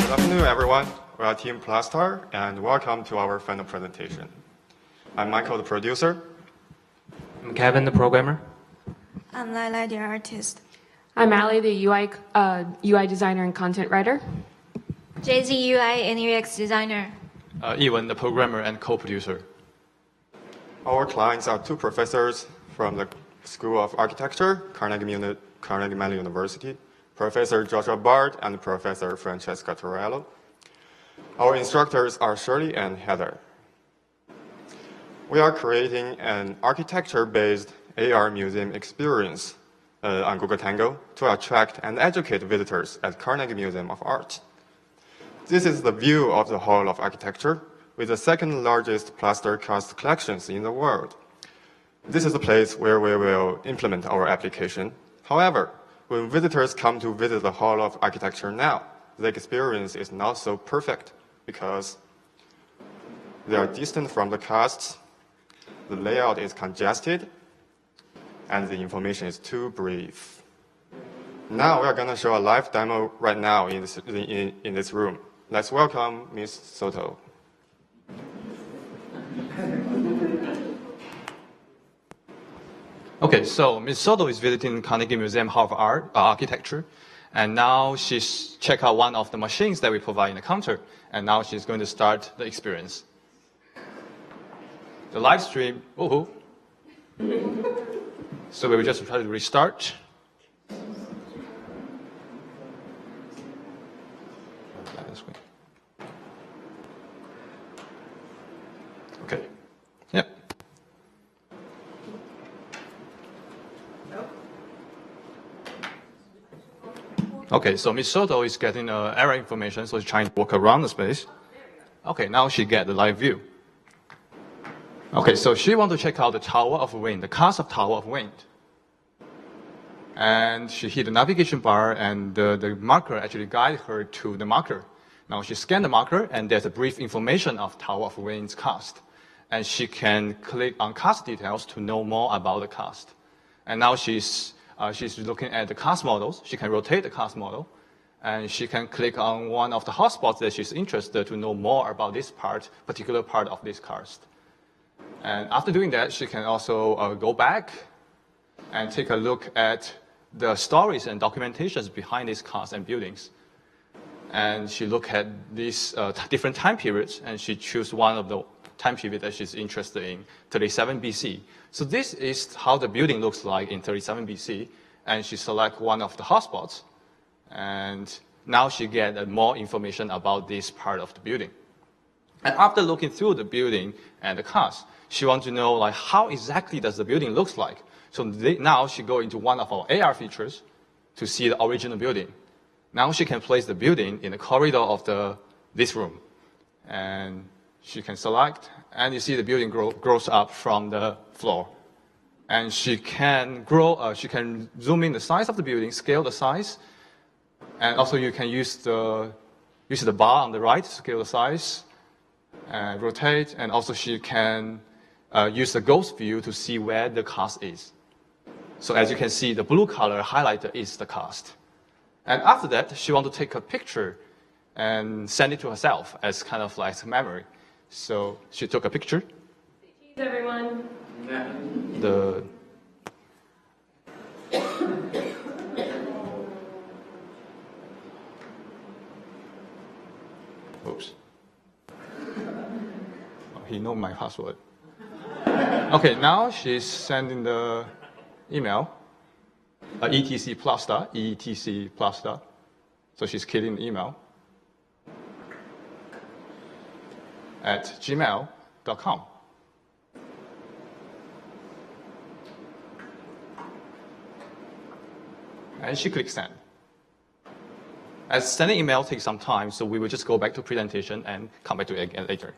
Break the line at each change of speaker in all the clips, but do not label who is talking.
Good afternoon, everyone. We are Team PlastAR, and welcome to our final presentation. I'm Michael, the producer.
I'm Kevin, the programmer.
I'm Laila, the artist.
I'm Ali, the UI designer and content writer.
JZ, UI and UX designer.
Ewan, the programmer and co-producer.
Our clients are two professors from the School of Architecture, Carnegie Mellon University, Professor Joshua Bard and Professor Francesca Torello. Our instructors are Shirley and Heather. We are creating an architecture-based AR museum experience on Google Tango to attract and educate visitors at Carnegie Museum of Art. This is the view of the Hall of Architecture, with the second largest plaster cast collections in the world. This is the place where we will implement our application. However, when visitors come to visit the Hall of Architecture now, the experience is not so perfect because they are distant from the casts, the layout is congested, and the information is too brief. Now we are going to show a live demo right now in this room. Let's welcome Ms. Soto.
Okay, so Ms. Soto is visiting Carnegie Museum Hall of Architecture, and now she's checked out one of the machines that we provide in the counter, and now she's going to start the experience. The live stream, so we will just try to restart. Okay. Yep. Okay, so Ms. Soto is getting error information, so she's trying to walk around the space. Okay, now she gets the live view. Okay, so she wants to check out the Tower of Wind, the cast of Tower of Wind. And she hit the navigation bar, and the marker actually guides her to the marker. Now she scanned the marker, and there's a brief information of Tower of Wind's cast. And she can click on cast details to know more about the cast. And now she's looking at the cast models. She can rotate the cast model, and she can click on one of the hotspots that she's interested to know more about this particular part of this cast. And after doing that, she can also go back and take a look at the stories and documentations behind these cast and buildings. And she look at these different time periods, and she choose one of the time period that she's interested in, 37 BC. So this is how the building looks like in 37 BC, and she select one of the hotspots, and now she get more information about this part of the building. And after looking through the building and the cast, she wants to know like how exactly does the building looks like. So now she go into one of our AR features to see the original building. Now she can place the building in the corridor of this room, and she can select, and you see the building grows up from the floor. And she can she can zoom in the size of the building, scale the size, and also you can use the bar on the right to scale the size, and rotate, and also she can use the ghost view to see where the cast is. So as you can see, the blue color highlighter is the cast. And after that, she wants to take a picture and send it to herself as kind of like a memory. So she took a picture.
Cheese, everyone.
Oops. Oh, he knows my password. Okay, now she's sending the email, etc PlastAR, etc PlastAR. So she's killing the email at gmail.com. And she clicks send. As sending email takes some time, so we will just go back to presentation and come back to it again later.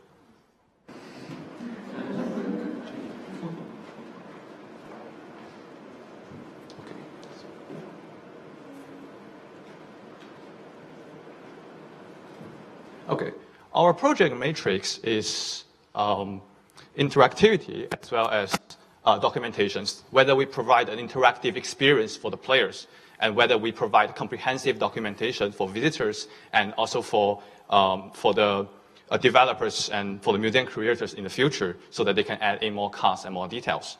Okay, our project matrix is interactivity as well as documentations, whether we provide an interactive experience for the players and whether we provide comprehensive documentation for visitors and also for the developers and for the museum creators in the future so that they can add in more costs and more details.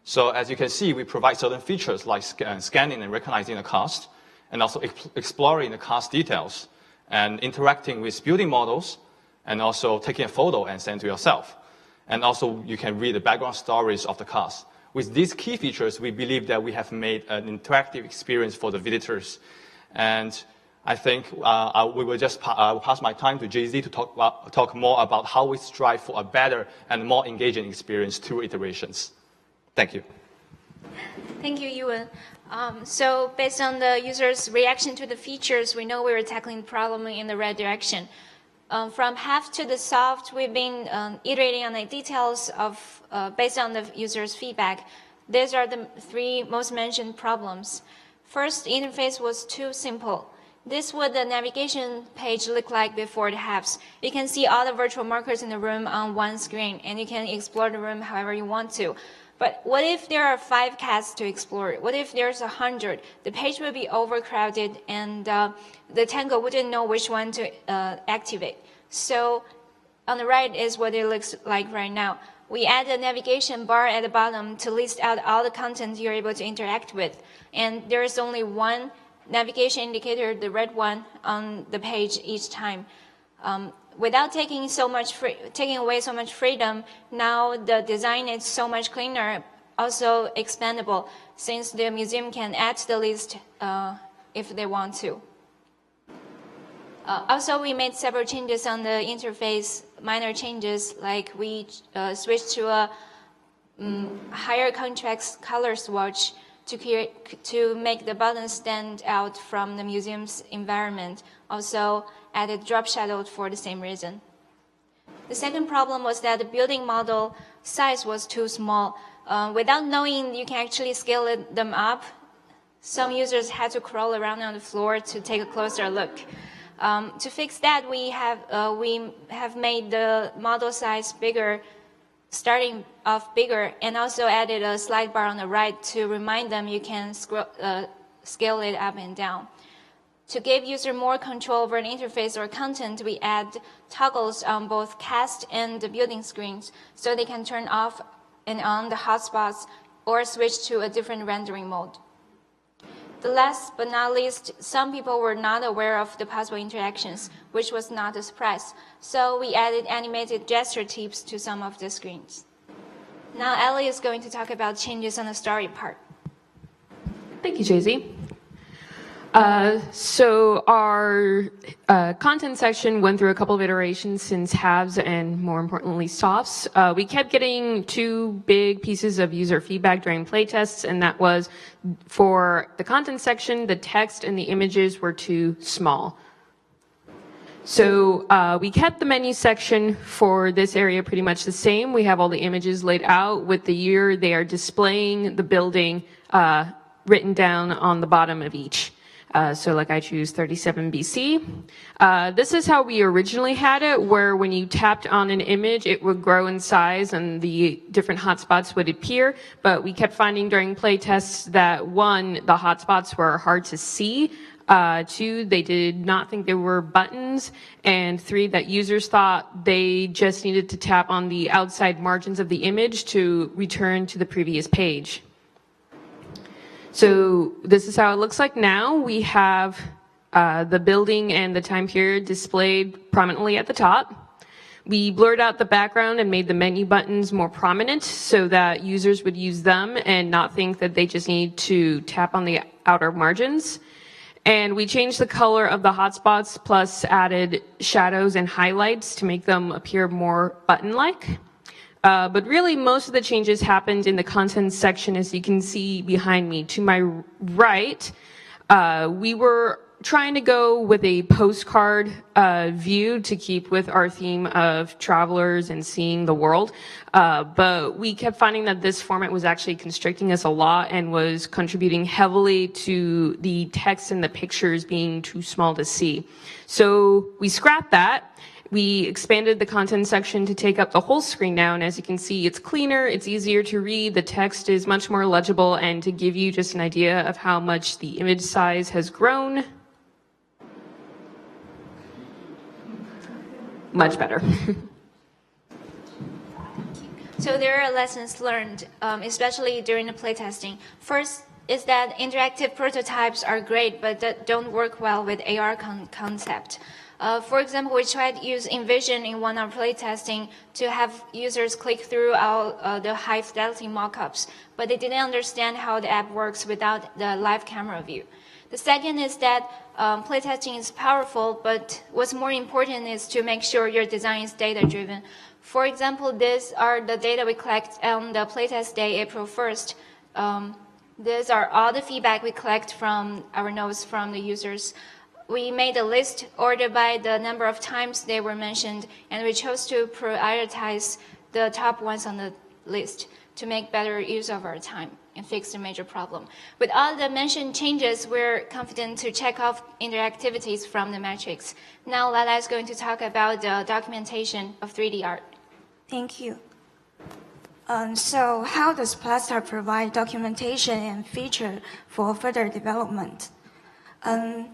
So as you can see, we provide certain features like scanning and recognizing the cost, and also exploring the cost details, and interacting with building models, and also taking a photo and send to yourself. And also you can read the background stories of the cost. With these key features, we believe that we have made an interactive experience for the visitors. And I think we will just pass my time to Jay-Z to talk more about how we strive for a better and more engaging experience through iterations. Thank you.
Thank you, Yuan. So based on the users' reaction to the features, we know we were tackling the problem in the right direction. From half to the soft, we've been iterating on the details of based on the users' feedback. These are the three most mentioned problems. First, the interface was too simple. This is what the navigation page looked like before the halves. You can see all the virtual markers in the room on one screen, and you can explore the room however you want to. But what if there are 5 cats to explore? What if there's 100? The page will be overcrowded, and the Tango wouldn't know which one to activate. So on the right is what it looks like right now. We add a navigation bar at the bottom to list out all the content you're able to interact with. And there is only one navigation indicator, the red one, on the page each time. Without taking away so much freedom, now the design is so much cleaner, also expandable, since the museum can add to the list if they want to. Also, we made several changes on the interface, minor changes, like we switched to a higher contrast color swatch to make the buttons stand out from the museum's environment. Also added drop shadow for the same reason. The second problem was that the building model size was too small. Without knowing you can actually scale them up, some users had to crawl around on the floor to take a closer look. To fix that, we have made the model size bigger, starting off bigger, and also added a slide bar on the right to remind them you can scale it up and down. To give user more control over an interface or content, we add toggles on both cast and the building screens so they can turn off and on the hotspots or switch to a different rendering mode. The last but not least, some people were not aware of the possible interactions, which was not a surprise. So we added animated gesture tips to some of the screens. Now Ellie is going to talk about changes on the story part.
Thank you, Jay-Z. So our content section went through a couple of iterations since halves and, more importantly, softs. We kept getting 2 big pieces of user feedback during playtests, and that was for the content section, the text and the images were too small. So we kept the menu section for this area pretty much the same. We have all the images laid out with the year they are displaying, the building written down on the bottom of each. So like I choose 37 BC. This is how we originally had it, where when you tapped on an image, it would grow in size and the different hotspots would appear. But we kept finding during play tests that 1, the hotspots were hard to see. 2, they did not think there were buttons. And 3, that users thought they just needed to tap on the outside margins of the image to return to the previous page. So this is how it looks like now. We have the building and the time period displayed prominently at the top. We blurred out the background and made the menu buttons more prominent so that users would use them and not think that they just need to tap on the outer margins. And we changed the color of the hotspots, plus added shadows and highlights to make them appear more button-like. But really, most of the changes happened in the content section, as you can see behind me. To my right, we were trying to go with a postcard view to keep with our theme of travelers and seeing the world. But we kept finding that this format was actually constricting us a lot and was contributing heavily to the text and the pictures being too small to see. So we scrapped that. We expanded the content section to take up the whole screen now, and as you can see, it's cleaner, it's easier to read, the text is much more legible, and to give you just an idea of how much the image size has grown, much better.
So there are lessons learned, especially during the playtesting. First is that interactive prototypes are great, but that don't work well with AR concept. For example, we tried to use Envision in one of playtesting to have users click through the high fidelity mockups, but they didn't understand how the app works without the live camera view. The second is that playtesting is powerful, but what's more important is to make sure your design is data-driven. For example, these are the data we collect on the playtest day, April 1st. These are all the feedback we collect from our notes from the users. We made a list ordered by the number of times they were mentioned, and we chose to prioritize the top ones on the list to make better use of our time and fix the major problem. With all the mentioned changes, we're confident to check off interactivities from the metrics. Now Lala is going to talk about the documentation of 3D art.
Thank you. So how does PlastAR provide documentation and feature for further development?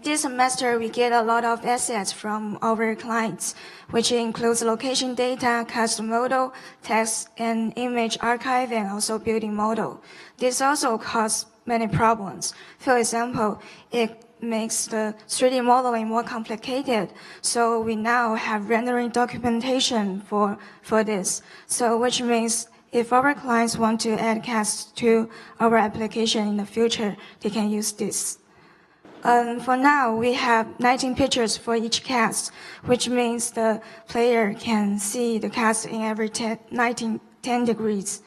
This semester, we get a lot of assets from our clients, which includes location data, custom model, text and image archive, and also building model. This also causes many problems. For example, it makes the 3D modeling more complicated. So we now have rendering documentation for this. So which means if our clients want to add casts to our application in the future, they can use this. For now, we have 19 pictures for each cast, which means the player can see the cast in every 10 degrees.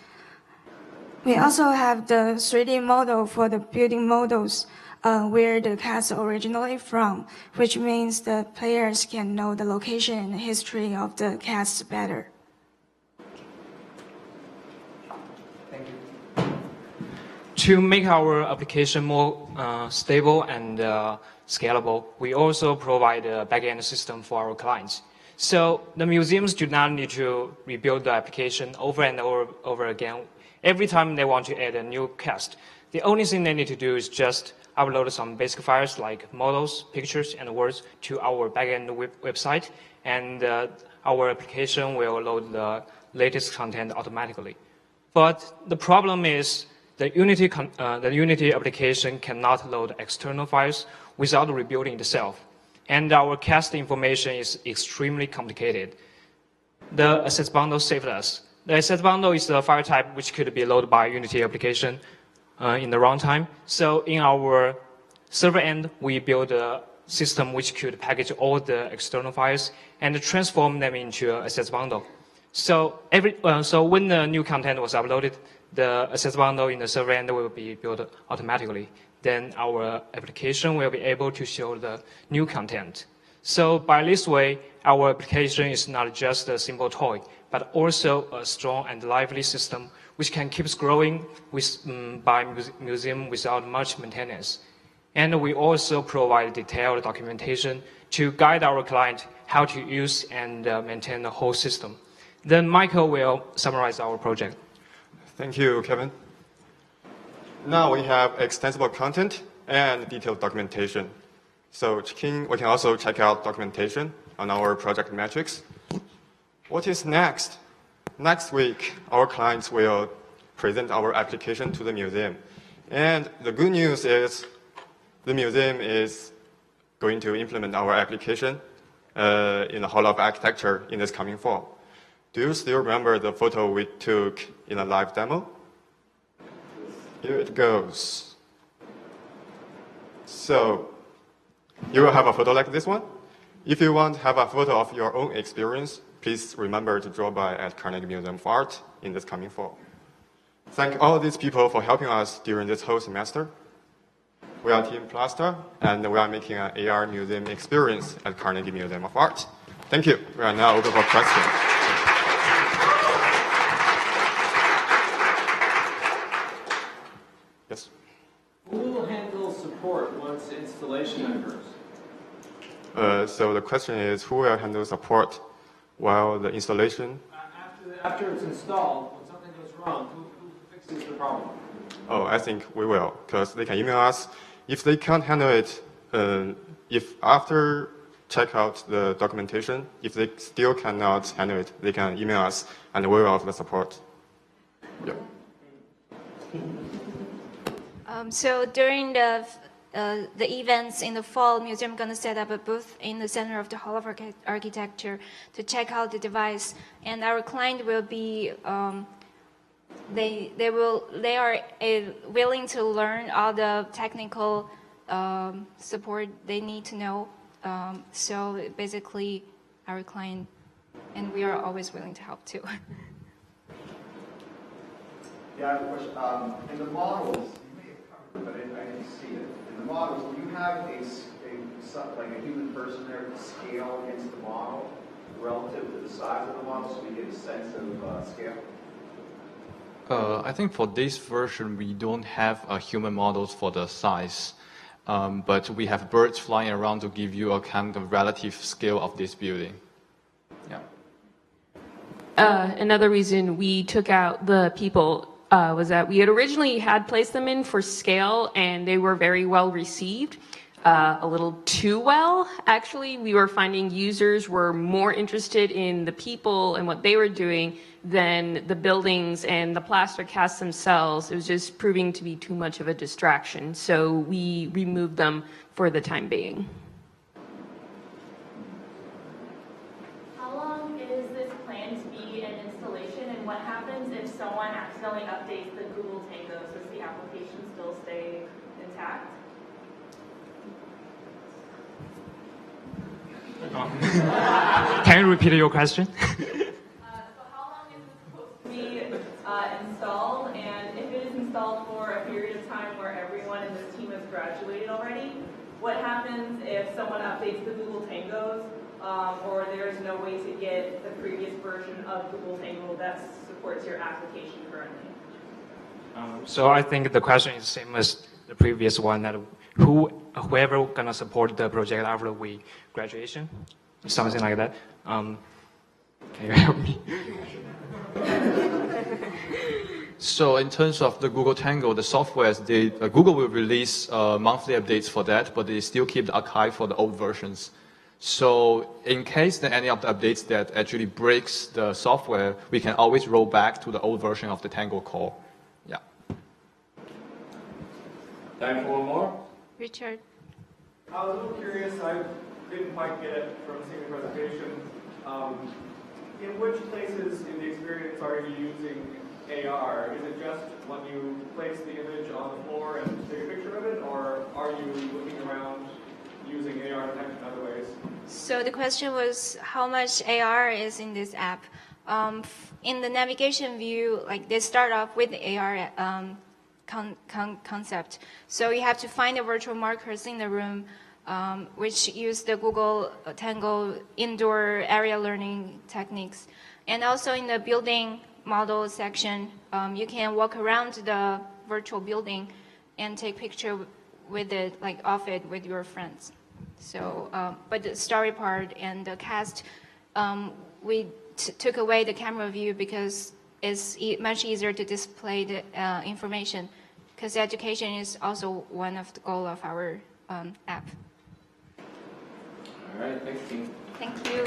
We also have the 3D model for the building models where the cast originally from, which means the players can know the location and the history of the cast better.
To make our application more stable and scalable, we also provide a backend system for our clients. So the museums do not need to rebuild the application over and over again every time they want to add a new cast. The only thing they need to do is just upload some basic files like models, pictures, and words to our backend website, and our application will load the latest content automatically. But the problem is the Unity application cannot load external files without rebuilding itself, and our cast information is extremely complicated. The assets bundle saved us. The asset bundle is the file type which could be loaded by Unity application in the runtime. So in our server end, we built a system which could package all the external files and transform them into an assets bundle. So when the new content was uploaded, the assets bundle in the server end will be built automatically. Then our application will be able to show the new content. So by this way, our application is not just a simple toy, but also a strong and lively system which can keep growing by museum without much maintenance. And we also provide detailed documentation to guide our client how to use and maintain the whole system. Then Michael will summarize our project.
Thank you, Kevin. Now we have extensible content and detailed documentation. So we can also check out documentation on our project metrics. What is next? Next week, our clients will present our application to the museum. And the good news is the museum is going to implement our application in the Hall of Architecture in this coming fall. Do you still remember the photo we took in a live demo? Here it goes. So you will have a photo like this one. If you want to have a photo of your own experience, please remember to drop by at Carnegie Museum of Art in this coming fall. Thank all these people for helping us during this whole semester. We are Team PlastAR, and we are making an AR museum experience at Carnegie Museum of Art. Thank you. We are now open for questions. Yes?
Who will handle support once installation occurs?
So the question is, who will handle support while the installation.
After it's installed, when something goes wrong, who fixes the problem?
Oh, I think we will, because they can email us. If they can't handle it, if after check out the documentation, if they still cannot handle it, they can email us and we will offer the support. Yeah.
So during the events in the fall, museum going to set up a booth in the center of the Hall of Architecture to check out the device, and our client will be they are willing to learn all the technical support they need to know. So basically, our client, and we are always willing to help too.
Yeah, I have a question. In the models, you may have covered, but I didn't see it. In the models, do you have like a human person there to scale against the model relative to the size of the model, so we get a sense of scale?
I think for this version, we don't have human models for the size, but we have birds flying around to give you a kind of relative scale of this building. Yeah.
Another reason we took out the people was that we had originally had placed them in for scale, and they were very well received. A little too well, actually. We were finding users were more interested in the people and what they were doing than the buildings and the plaster casts themselves. It was just proving to be too much of a distraction, so we removed them for the time being.
How long is this planned to be an installation, and what happens if someone accidentally updates the Google Tango? Does the application still stay intact?
Can you repeat your question?
So how long is it supposed to be installed? And if it is installed for a period of time where everyone in this team has graduated already, what happens if someone updates the Google Tangos or there's no way to get the previous version of Google Tango that supports your application currently?
So I think the question is the same as the previous one, that whoever gonna support the project after we graduation, something like that. Can you help me?
So in terms of the Google Tango, the software, Google will release monthly updates for that, but they still keep the archive for the old versions. So in case that any of the updates that actually breaks the software, we can always roll back to the old version of the Tango core. Yeah.
Time for one more.
Richard.
I was a little curious, I didn't quite get it from seeing the presentation. In which places in the experience are you using AR? Is it just when you place the image on the floor and take a picture of it, or are you looking around using AR detection in other ways?
So the question was how much AR is in this app. In the navigation view, like they start off with the AR concept. So you have to find the virtual markers in the room, which use the Google Tango indoor area learning techniques. And also in the building model section, you can walk around the virtual building and take picture with it, like of it with your friends. So, but the story part and the cast, we took away the camera view because it's much easier to display the information, because education is also one of the goal of our app.
All right, thanks, team.
Thank you.